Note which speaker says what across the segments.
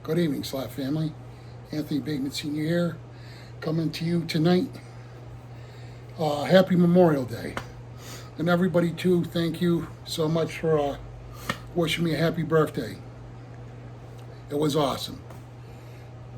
Speaker 1: Good evening, Slap family. Anthony Bateman Sr. here, coming to you tonight. Happy Memorial Day. And everybody, too, thank you so much for wishing me a happy birthday. It was awesome.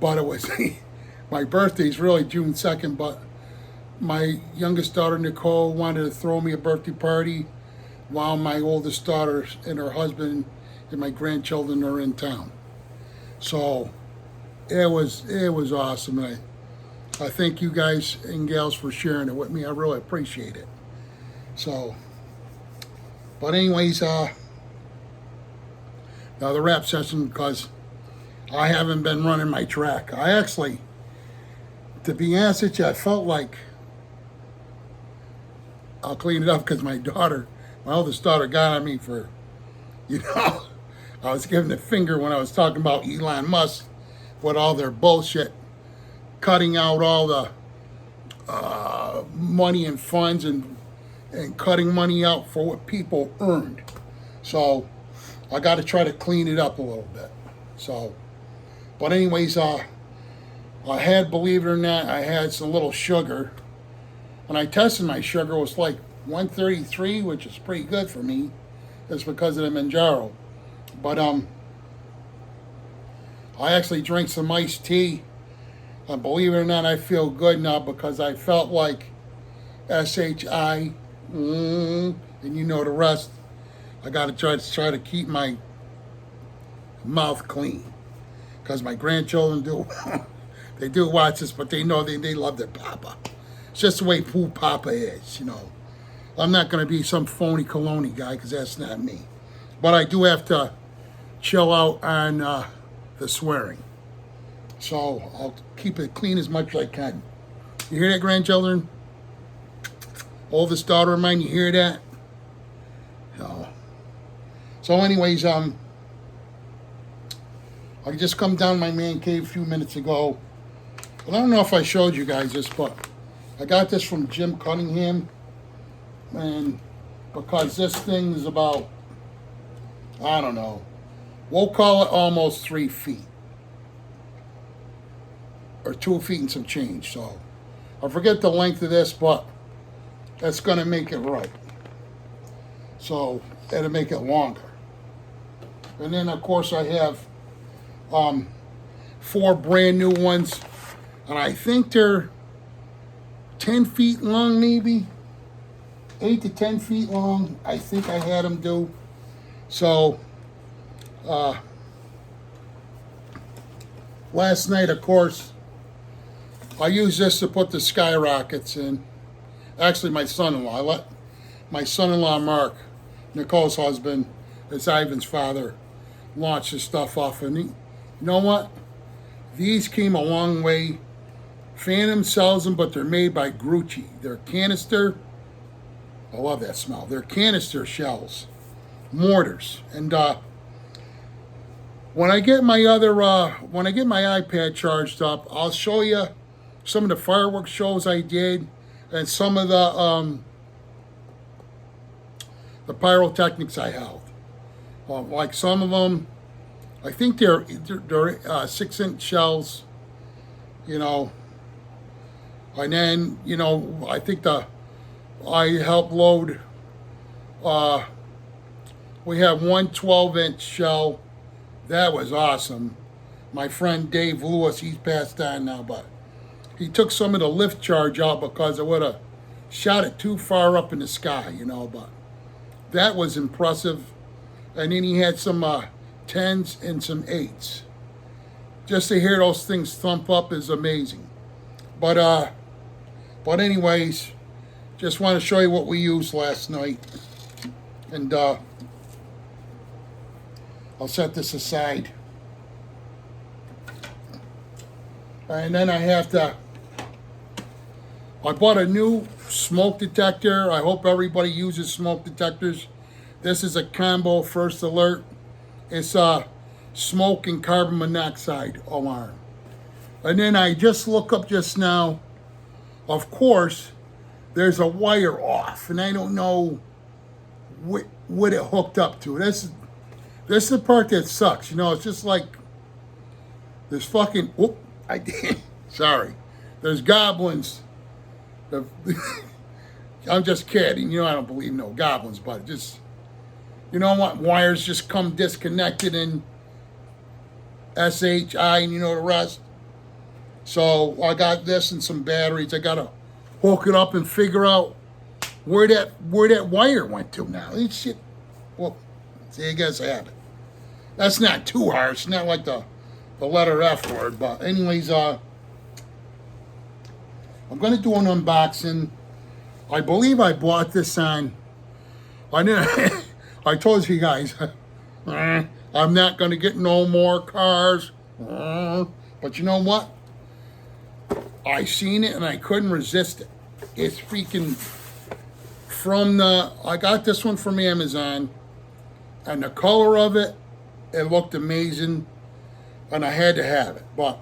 Speaker 1: But it was, my birthday's really June 2nd, but my youngest daughter, Nicole, wanted to throw me a birthday party while my oldest daughter and her husband and my grandchildren are in town. So it was awesome. And I thank you guys and gals for sharing it with me. I really appreciate it. So, but anyways, now the rap session, because I haven't been running my track. I actually, to be honest with you, I felt like I'll clean it up because my oldest daughter got on me for, I was giving the finger when I was talking about Elon Musk with all their bullshit, cutting out all the money and funds and cutting money out for what people earned. So I got to try to clean it up a little bit. So, but anyways, I had, believe it or not, I had some little sugar. When I tested my sugar, it was like 133, which is pretty good for me. It's because of the Manjaro. But I actually drank some iced tea. And believe it or not, I feel good now because I felt like SHI, and you know the rest. I got to try to keep my mouth clean because my grandchildren do. They do watch this, but they know they love their papa. It's just the way Pooh Papa is, I'm not going to be some phony cologne guy because that's not me. But I do have to chill out on the swearing. So I'll keep it clean as much as I can. You hear that, grandchildren? Oldest daughter of mine, you hear that? No. So anyways, I just come down my man cave a few minutes ago. And I don't know if I showed you guys this, but I got this from Jim Cunningham. And because this thing is about, I don't know, we'll call it almost 3 feet. Or 2 feet and some change. So I forget the length of this, but that's going to make it right. So it'll make it longer. And then, of course, I have 4 brand new ones. And I think they're 10 feet long, maybe. 8 to 10 feet long. I think I had them do. So, last night, of course, I used this to put the skyrockets in. Actually, my son-in-law. I let my son-in-law, Mark, Nicole's husband, it's Ivan's father, launch his stuff off. And you know what? These came a long way. Phantom sells them, but they're made by Grucci. They're canister. I love that smell. They're canister shells, mortars. And when I get my iPad charged up, I'll show you some of the fireworks shows I did and some of the pyrotechnics I held. Like some of them, I think they're 6-inch shells, And then, I think I helped load, we have one 12-inch shell. That was awesome. My friend Dave Lewis, he's passed on now, but he took some of the lift charge out because it would have shot it too far up in the sky, but that was impressive. And then he had some 10s and some 8s. Just to hear those things thump up is amazing. But anyways, just want to show you what we used last night. And I'll set this aside. And then I bought a new smoke detector. I hope everybody uses smoke detectors. This is a combo First Alert. It's a smoke and carbon monoxide alarm. And then I just look up just now, of course, there's a wire off, and I don't know what it hooked up to. This is the part that sucks. It's just like There's fucking, whoop, I did, sorry. There's goblins. I'm just kidding. You know, I don't believe no goblins, but just, you know what? Wires just come disconnected in SHI and you know the rest. So I got this and some batteries. I got to hook it up and figure out where that wire went to now. This shit, well, see, I guess I have it. That's not too hard. It's not like the letter F word. But anyways, I'm going to do an unboxing. I believe I bought this on, I didn't, I told you guys, I'm not going to get no more cars. But you know what? I seen it and I couldn't resist it. It's freaking from I got this one from Amazon, and the color of it, it looked amazing, and I had to have it. But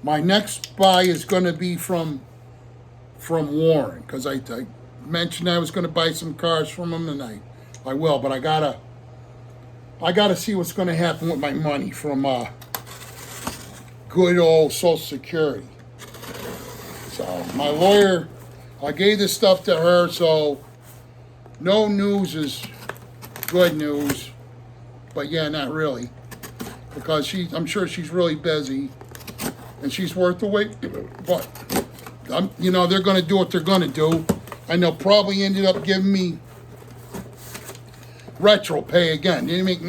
Speaker 1: my next buy is going to be from Warren, because I mentioned I was going to buy some cars from him, and I will. But I gotta see what's going to happen with my money from good old Social Security. So my lawyer, I gave this stuff to her, so no news is good news. But yeah, not really, because I'm sure she's really busy, and she's worth the wait. But you know, they're going to do what they're going to do, and they'll probably ended up giving me retro pay again. It didn't make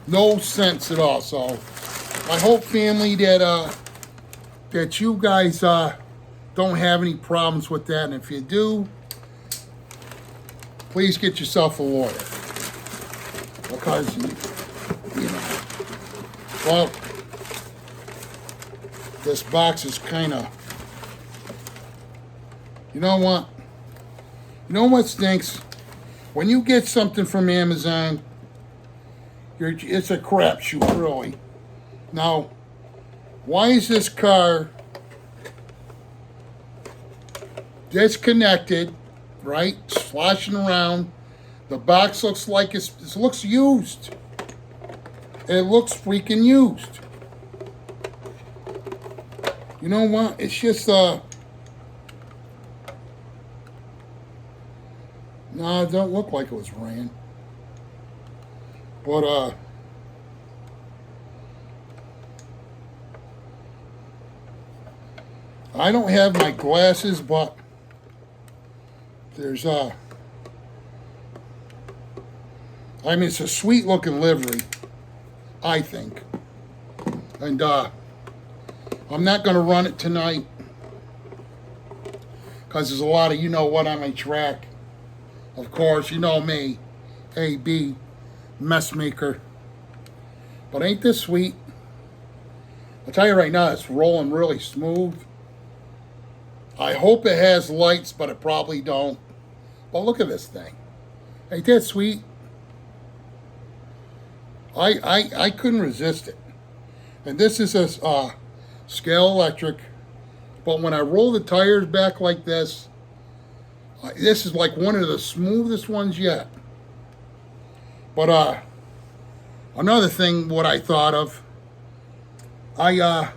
Speaker 1: no sense at all. So I hope, family, that you guys don't have any problems with that, and if you do, please get yourself a lawyer, because you know, well, this box is kind of, you know what stinks? When you get something from Amazon, it's a crapshoot, really. Now, why is this car disconnected, right? Sloshing around. The box looks like it looks used. It looks freaking used. You know what? It's just no, it don't look like it was ran. But I don't have my glasses, but there's I mean, it's a sweet looking livery, I think. And I'm not going to run it tonight, because there's a lot of you know what on my track. Of course, you know me, AB, mess maker. But ain't this sweet? I'll tell you right now, it's rolling really smooth. I hope it has lights, but it probably don't. But look at this thing. Ain't that sweet? I couldn't resist it. And this is a Scale Electric. But when I roll the tires back like this is like one of the smoothest ones yet. But another thing, what I thought of, I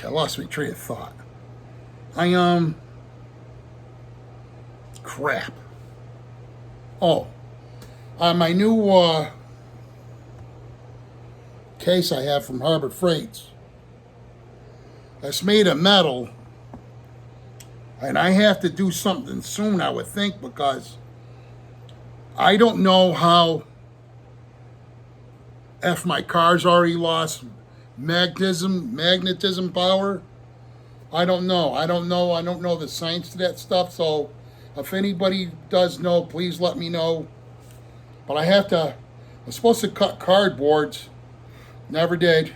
Speaker 1: lost my train of thought. Crap. Oh, my new case I have from Harbor Freights. It's made of metal, and I have to do something soon, I would think, because I don't know how, if my car's already lost magnetism power. I don't know. I don't know the science to that stuff. So if anybody does know, please let me know. But I'm supposed to cut cardboards. Never did.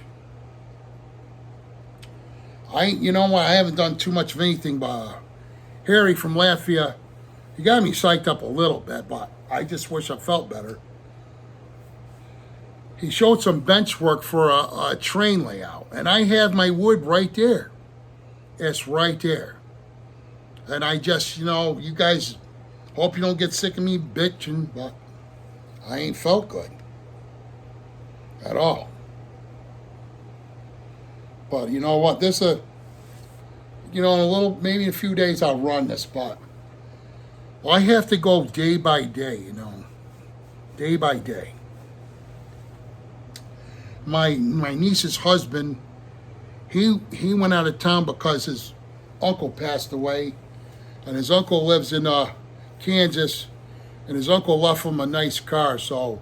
Speaker 1: You know what? I haven't done too much of anything, but Harry from Latvia, he got me psyched up a little bit, but I just wish I felt better. He showed some bench work for a train layout, and I have my wood right there. It's right there. And I just, you guys, hope you don't get sick of me bitching, but I ain't felt good. at all. But you know what? In a little, maybe in a few days I'll run this, but I have to go day by day, day by day. My niece's husband, he went out of town because his uncle passed away, and his uncle lives in Kansas, and his uncle left him a nice car, so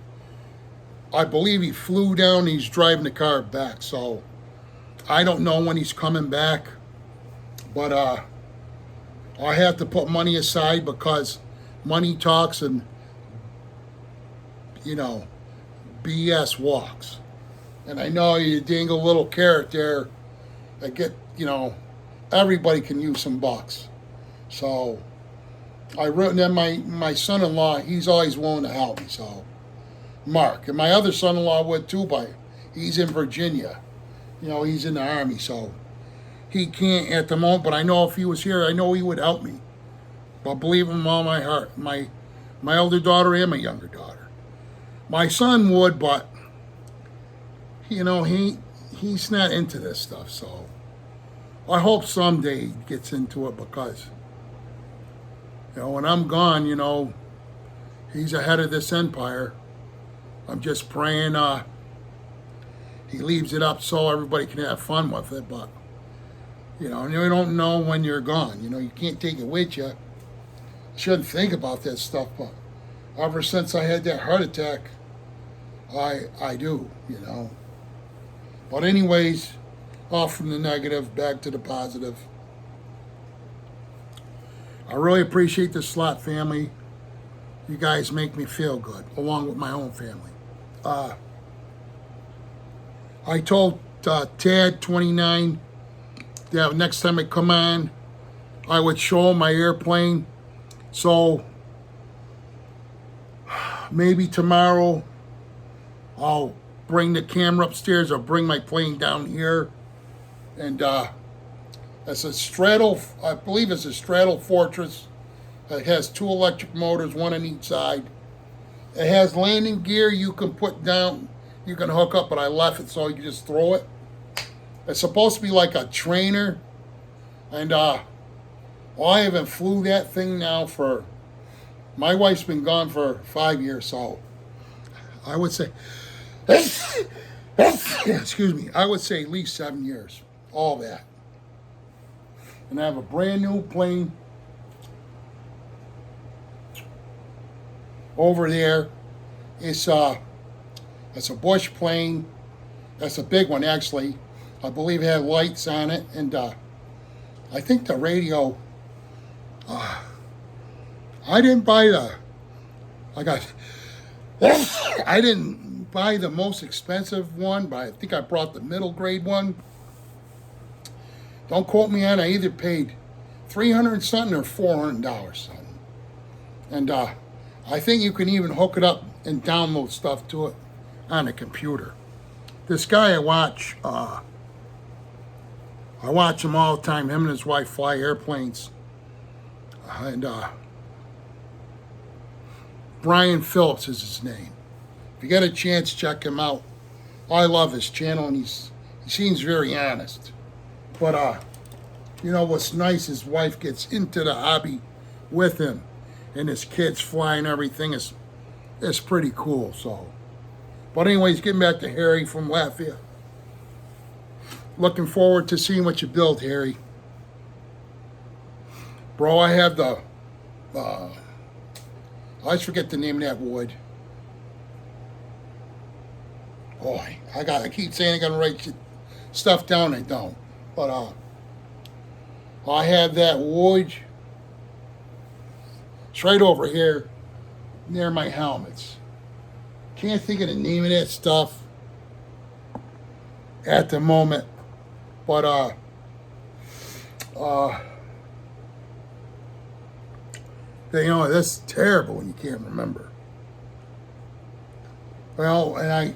Speaker 1: I believe he flew down, he's driving the car back, so I don't know when he's coming back, but I have to put money aside because money talks and, BS walks. And I know you dangle a little carrot there that everybody can use some bucks. So and then my son-in-law, he's always willing to help me, so Mark. And my other son-in-law would too, but he's in Virginia. He's in the Army, so he can't at the moment, but I know if he was here, I know he would help me. But believe in all my heart, my elder daughter and my younger daughter. My son would, but he's not into this stuff, so I hope someday he gets into it because when I'm gone, he's ahead of this empire. I'm just praying he leaves it up so everybody can have fun with it, but you don't know when you're gone. You can't take it with you. I shouldn't think about that stuff, but ever since I had that heart attack, I do, But anyways, off from the negative, back to the positive. I really appreciate the Slot family. You guys make me feel good, along with my own family. I told Tad, 29, that next time I come on, I would show him my airplane. So maybe tomorrow I'll bring the camera upstairs or bring my plane down here. And it's a straddle, I believe it's a straddle Fortress. It has 2 electric motors, 1 on each side. It has landing gear you can put down, you can hook up, but I left it so you can just throw it. It's supposed to be like a trainer. And I haven't flew that thing now my wife's been gone for 5 years, so I would say, excuse me, I would say at least 7 years, all that. And I have a brand new plane over there. It's a Bush plane. That's a big one, actually. I believe it had lights on it, and I think the radio. I didn't buy I didn't buy the most expensive one, but I think I brought the middle grade one. Don't quote me on it. I either paid $300 something or $400 something. And I think you can even hook it up and download stuff to it on a computer. This guy I watch him all the time. Him and his wife fly airplanes. And Brian Phillips is his name. If you get a chance, check him out. I love his channel, and he seems very honest. But what's nice, his wife gets into the hobby with him, and his kids fly and everything. It's pretty cool. So, but anyways, getting back to Harry from Latvia. Looking forward to seeing what you build, Harry. Bro, I have the I always forget the name of that wood. Boy, I keep saying I'm gonna write stuff down, I don't. But I have that wood. It's right over here near my helmets. Can't think of the name of that stuff at the moment. But that's terrible when you can't remember. Well, and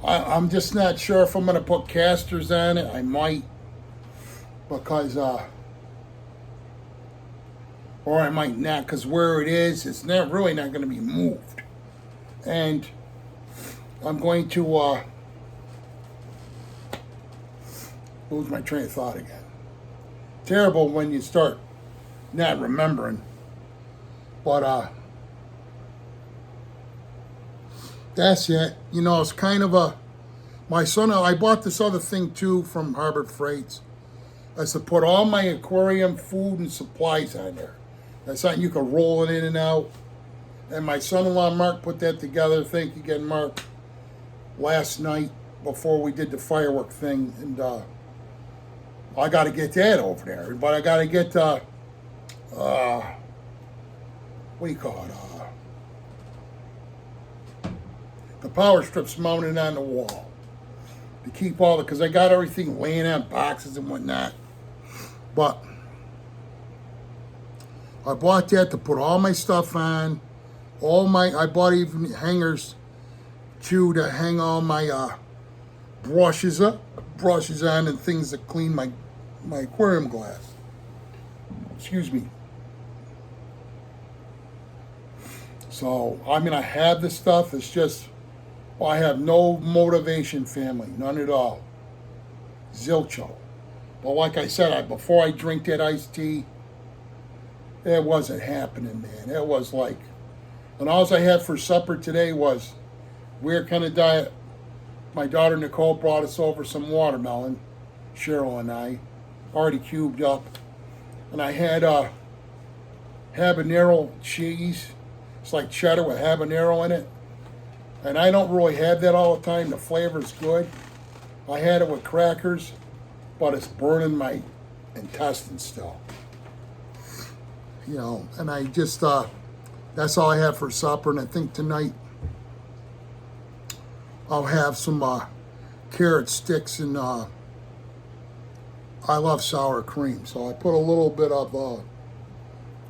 Speaker 1: I'm just not sure if I'm going to put casters on it. I might, because, or I might not, because where it is, it's really not going to be moved. And I'm going to lose my train of thought again. Terrible when you start not remembering. But that's it. You know, it's kind of a, my son, I bought this other thing too from Harbor Freights. Is to put all my aquarium food and supplies on there. That's something you can roll it in and out. And my son-in-law Mark put that together. Thank you again, Mark. Last night before we did the firework thing, and I got to get that over there. But I got to get what do you call it? The power strips mounted on the wall to keep all the, because I got everything laying on boxes and whatnot. But I bought that to put all my stuff on. I bought even hangers too to hang all my brushes on and things that clean my aquarium glass. Excuse me. So, I mean, I have this stuff. It's just, well, I have no motivation, family. None at all. Zilcho. But like I said, before I drink that iced tea, it wasn't happening, man. It was like, and all I had for supper today was weird kind of diet. My daughter Nicole brought us over some watermelon, Cheryl and I, already cubed up. And I had habanero cheese. It's like cheddar with habanero in it. And I don't really have that all the time. The flavor's good. I had it with crackers, but it's burning my intestines still. You know, and I just, that's all I have for supper. And I think tonight I'll have some carrot sticks and I love sour cream. So I put a little bit of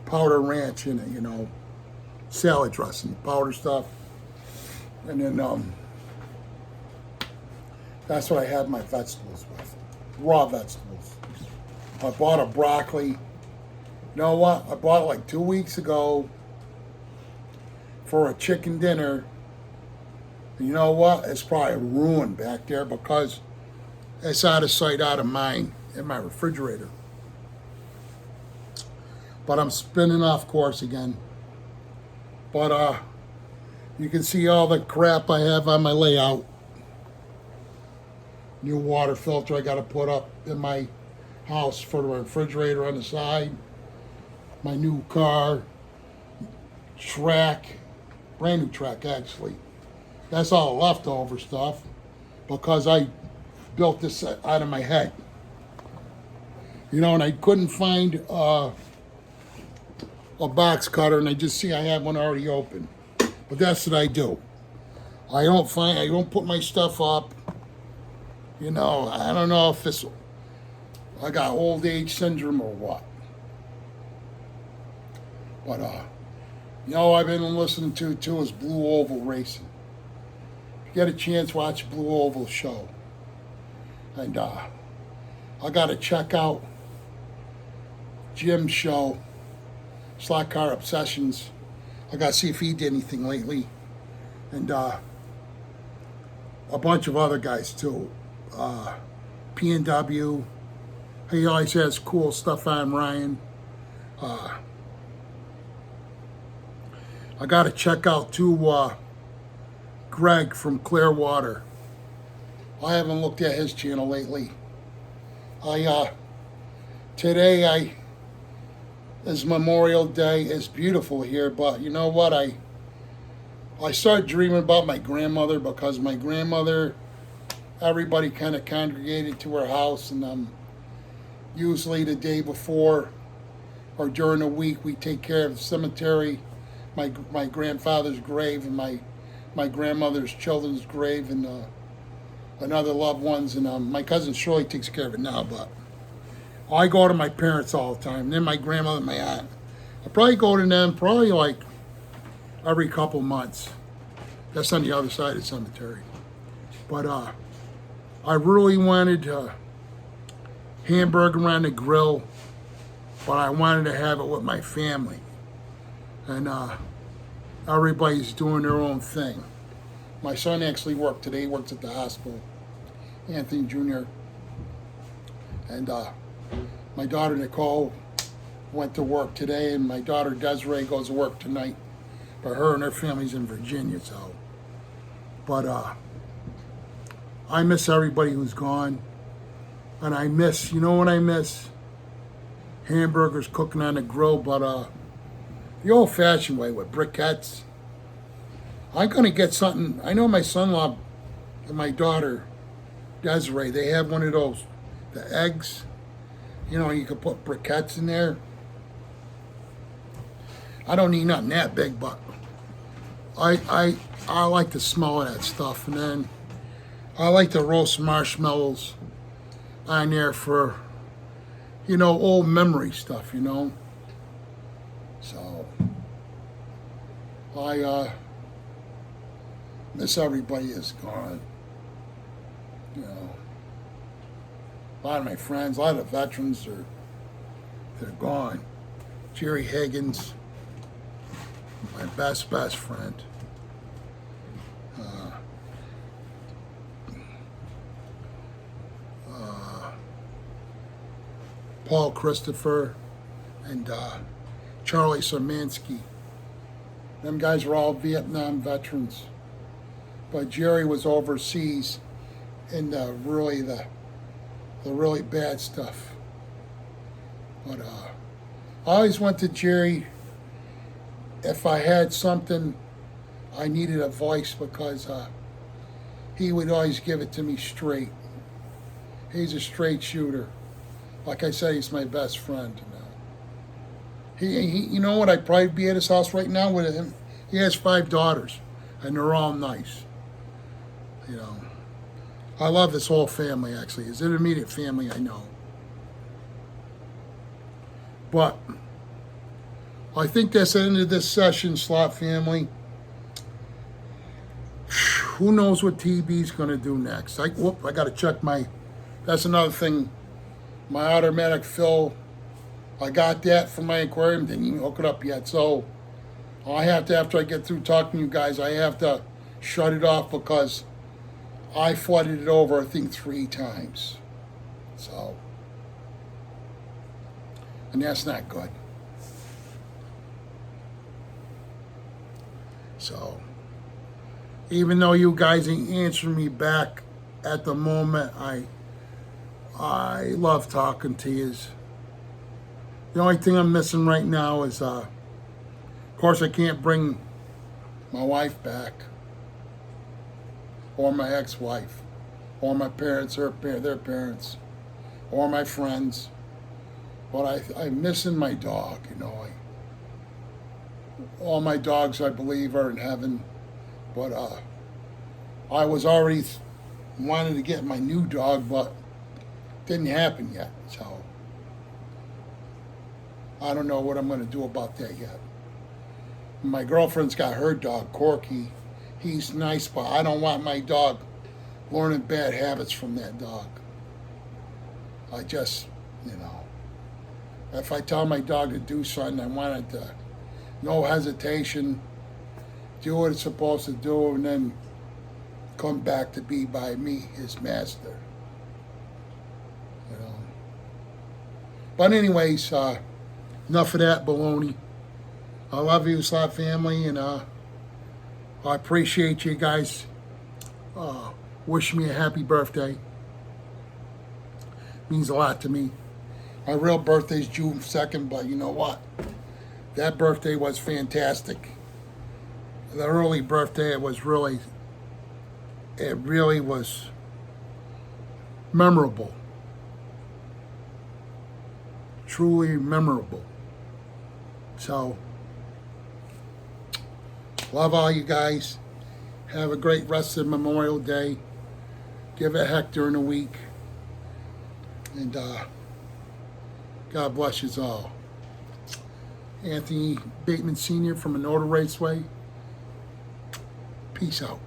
Speaker 1: powder ranch in it, you know, salad dressing, powder stuff. And then that's what I have my vegetables with, raw vegetables. I bought a broccoli. You know what? I bought it like 2 weeks ago for a chicken dinner. You know what? It's probably ruined back there because it's out of sight, out of mind in my refrigerator. But I'm spinning off course again. But you can see all the crap I have on my layout. New water filter I got to put up in my house for the refrigerator on the side. My new car, track, brand new track actually. That's all leftover stuff because I built this out of my head. You know, and I couldn't find a box cutter, and I just see I have one already open. But that's what I do. I don't put my stuff up. You know, I don't know if I got old age syndrome or what. But, you know, I've been listening to too is Blue Oval Racing. If you get a chance, watch Blue Oval show. And I got to check out Jim's show, Slot Car Obsessions. I got to see if he did anything lately. And a bunch of other guys too. P&W. He always has cool stuff on, Ryan. I got to check out too Greg from Clearwater. I haven't looked at his channel lately. Today is Memorial Day. It's beautiful here, but you know what? I started dreaming about my grandmother because my grandmother, everybody kind of congregated to her house, and usually the day before or during the week we take care of the cemetery, my grandfather's grave and my grandmother's children's grave and other loved ones, and my cousin Shirley takes care of it now, but I go to my parents all the time, and then my grandmother and my aunt. I probably go to them probably like every couple months. That's on the other side of the cemetery. But I really wanted hamburger on the grill, but I wanted to have it with my family. And everybody's doing their own thing. My son actually worked today. He works at the hospital, Anthony Jr. And my daughter Nicole went to work today, and my daughter Desiree goes to work tonight. But her and her family's in Virginia, so. But I miss everybody who's gone. And I miss, you know what I miss? Hamburgers cooking on the grill, but the old-fashioned way with briquettes. I'm gonna get something. I know my son-in-law and my daughter Desiree, they have one of those, the eggs. You know, you can put briquettes in there. I don't need nothing that big, but I like the smell of that stuff. And then I like to roast marshmallows on there for, you know, old memory stuff, you know. So I miss everybody is gone. You know, a lot of my friends, a lot of veterans they're gone. Jerry Higgins, my best friend. Paul Christopher and Charlie Szymanski. Them guys were all Vietnam veterans. But Jerry was overseas in the really bad stuff. But I always went to Jerry if I had something I needed advice, because he would always give it to me straight. He's a straight shooter. Like I said, he's my best friend. He you know what? I'd probably be at his house right now with him. He has 5 daughters, and they're all nice. You know, I love his whole family. Actually, his intermediate family, I know. But I think that's the end of this session, Slot family. Who knows what TB's going to do next? I got to check my. That's another thing. My automatic fill, I got that from my aquarium, didn't even hook it up yet. So I have to, after I get through talking to you guys, I have to shut it off because I flooded it over, I think, 3 times. So, and that's not good. So, even though you guys ain't answering me back at the moment, I love talking to you. The only thing I'm missing right now is, of course, I can't bring my wife back, or my ex-wife, or my parents, their parents, or my friends. But I'm missing my dog, you know. All my dogs, I believe, are in heaven. But I was already wanting to get my new dog, but didn't happen yet, so I don't know what I'm going to do about that yet. My girlfriend's got her dog, Corky. He's nice, but I don't want my dog learning bad habits from that dog. I just, you know, if I tell my dog to do something, I want it to, no hesitation, do what it's supposed to do, and then come back to be by me, his master. You know. But anyways, enough of that baloney. I love you, Slot family, and I appreciate you guys. Wish me a happy birthday. Means a lot to me. My real birthday's June 2nd, but you know what? That birthday was fantastic. The early birthday, it really was memorable. Truly memorable. So, love all you guys. Have a great rest of Memorial Day. Give it a heck during the week. And God bless you all. Anthony Bateman Sr. from Minota Raceway. Peace out.